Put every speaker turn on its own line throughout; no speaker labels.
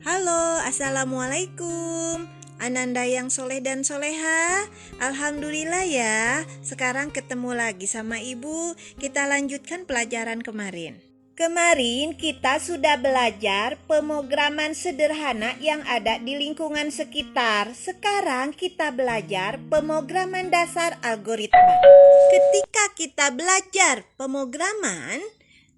Halo, Assalamualaikum. Ananda yang soleh dan soleha. Alhamdulillah ya, sekarang ketemu lagi sama ibu. Kita lanjutkan pelajaran kemarin. Kemarin kita sudah belajar pemrograman sederhana yang ada di lingkungan sekitar. Sekarang kita belajar pemrograman dasar algoritma. Ketika kita belajar pemrograman,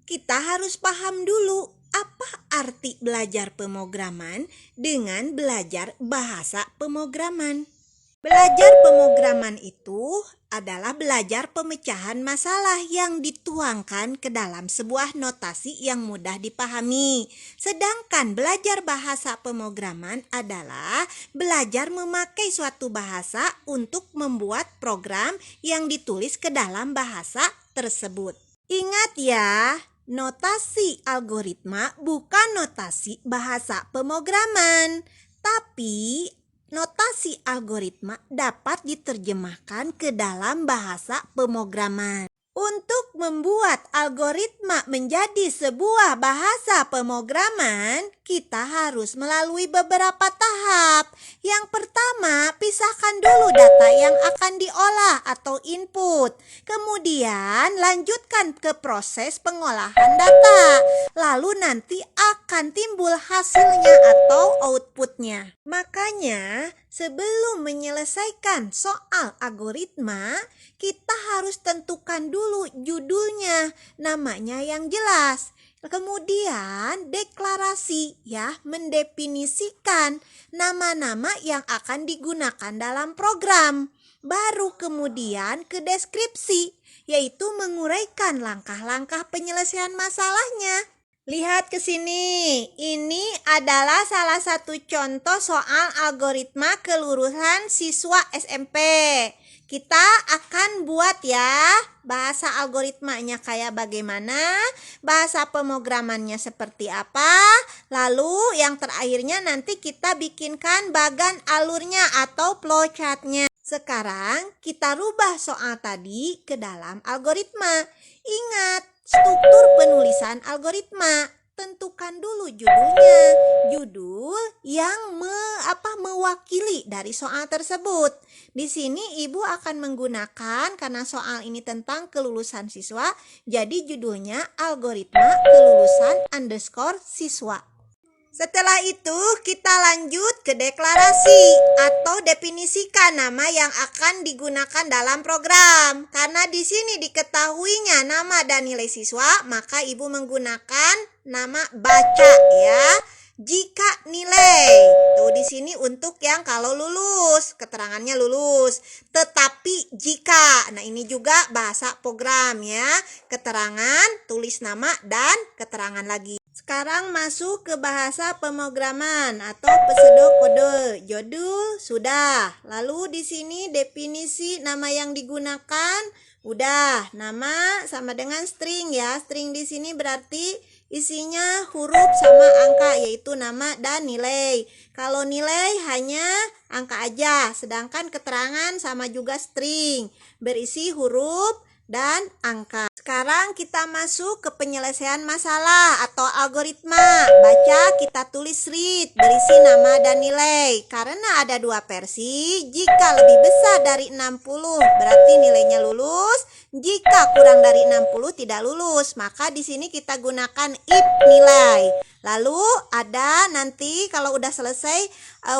kita harus paham dulu apa arti belajar pemrograman dengan belajar bahasa pemrograman. Belajar pemrograman itu adalah belajar pemecahan masalah yang dituangkan ke dalam sebuah notasi yang mudah dipahami. Sedangkan belajar bahasa pemrograman adalah belajar memakai suatu bahasa untuk membuat program yang ditulis ke dalam bahasa tersebut. Ingat ya, notasi algoritma bukan notasi bahasa pemrograman, tapi notasi algoritma dapat diterjemahkan ke dalam bahasa pemrograman. Untuk membuat algoritma menjadi sebuah bahasa pemrograman, kita harus melalui beberapa tahap. Yang pertama, pisahkan dulu data yang akan diolah atau input. Kemudian, lanjutkan ke proses pengolahan data. Lalu nanti akan timbul hasilnya atau outputnya. Makanya, sebelum menyelesaikan soal algoritma, kita harus tentukan dulu judulnya, namanya yang jelas. Kemudian deklarasi ya, mendefinisikan nama-nama yang akan digunakan dalam program. Baru kemudian ke deskripsi, yaitu menguraikan langkah-langkah penyelesaian masalahnya. Lihat ke sini, ini adalah salah satu contoh soal algoritma kelulusan siswa SMP. Kita akan buat ya, bahasa algoritmanya kayak bagaimana, bahasa pemrogramannya seperti apa, lalu yang terakhirnya nanti kita bikinkan bagan alurnya atau flowchartnya. Sekarang kita rubah soal tadi ke dalam algoritma. Ingat, struktur penulisan algoritma. Tentukan dulu judulnya. Judul yang mewakili dari soal tersebut. Di sini ibu akan menggunakan, karena soal ini tentang kelulusan siswa, jadi judulnya algoritma kelulusan _siswa. Setelah itu kita lanjut ke deklarasi atau definisikan nama yang akan digunakan dalam program. Karena di sini diketahuinya nama dan nilai siswa, maka ibu menggunakan nama baca ya. Jika nilai, tuh di sini untuk yang kalau lulus, keterangannya lulus. Tetapi jika, nah ini juga bahasa program ya. Keterangan, tulis nama dan keterangan lagi. Sekarang masuk ke bahasa pemrograman atau pseudokode. Judul sudah. Lalu di sini definisi nama yang digunakan udah. Nama sama dengan string ya. String di sini berarti isinya huruf sama angka, yaitu nama dan nilai. Kalau nilai hanya angka aja, sedangkan keterangan sama juga string, berisi huruf dan angka. Sekarang kita masuk ke penyelesaian masalah atau algoritma. Baca kita tulis read, berisi nama dan nilai. Karena ada dua versi, jika lebih besar dari 60 berarti nilainya lulus. Jika kurang dari 60 tidak lulus. Maka di sini kita gunakan if nilai. Lalu ada nanti kalau udah selesai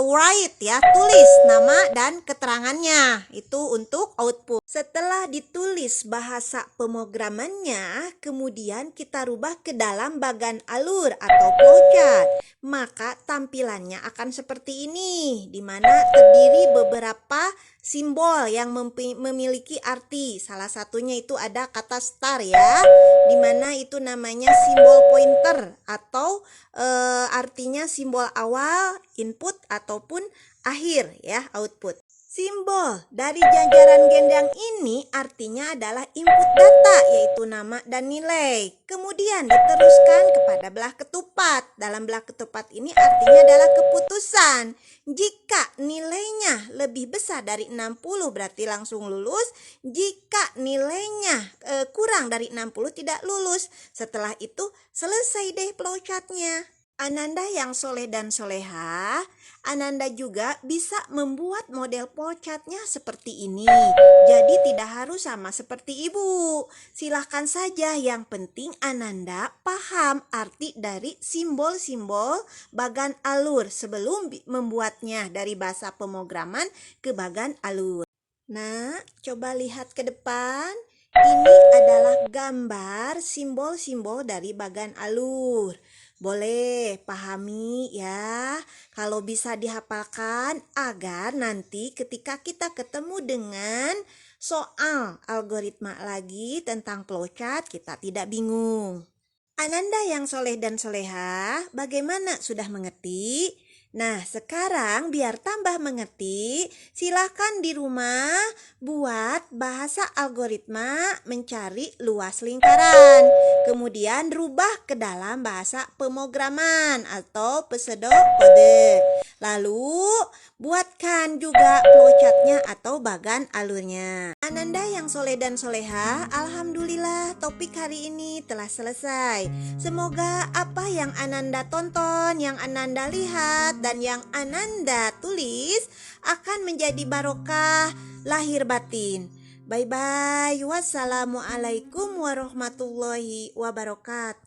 write ya, tulis nama dan keterangannya. Itu untuk output. Setelah ditulis bahasa pemrogramannya, kemudian kita rubah ke dalam bagan alur atau flowchart. Maka tampilannya akan seperti ini, di mana terdiri beberapa simbol yang memiliki arti. Salah satunya itu ada kata star ya, di mana itu namanya simbol pointer atau artinya simbol awal, input ataupun akhir ya, output. Simbol dari jajaran gendang ini artinya adalah input data, yaitu nama dan nilai. Kemudian diteruskan kepada belah ketupat. Dalam belah ketupat ini artinya adalah keputusan. Jika nilainya lebih besar dari 60 berarti langsung lulus. Jika nilainya kurang dari 60 tidak lulus. Setelah itu selesai deh flowchartnya. Ananda yang soleh dan soleha, Ananda juga bisa membuat model flowchartnya seperti ini. Jadi tidak harus sama seperti ibu. Silahkan saja, yang penting Ananda paham arti dari simbol-simbol bagan alur sebelum membuatnya dari bahasa pemrograman ke bagan alur. Nah, coba lihat ke depan. Ini adalah gambar simbol-simbol dari bagan alur. Boleh pahami ya, kalau bisa dihafalkan agar nanti ketika kita ketemu dengan soal algoritma lagi tentang flowchart kita tidak bingung. Ananda yang soleh dan soleha, bagaimana, sudah mengerti? Nah, sekarang biar tambah mengerti, silakan di rumah buat bahasa algoritma mencari luas lingkaran. Kemudian rubah ke dalam bahasa pemrograman atau pseudo kode. Lalu buatkan juga flowchartnya atau bagan alurnya. Ananda yang soleh dan soleha, alhamdulillah topik hari ini telah selesai. Semoga apa yang Ananda tonton, yang Ananda lihat, dan yang Ananda tulis akan menjadi barokah lahir batin. Bye-bye. Wassalamualaikum warahmatullahi wabarakatuh.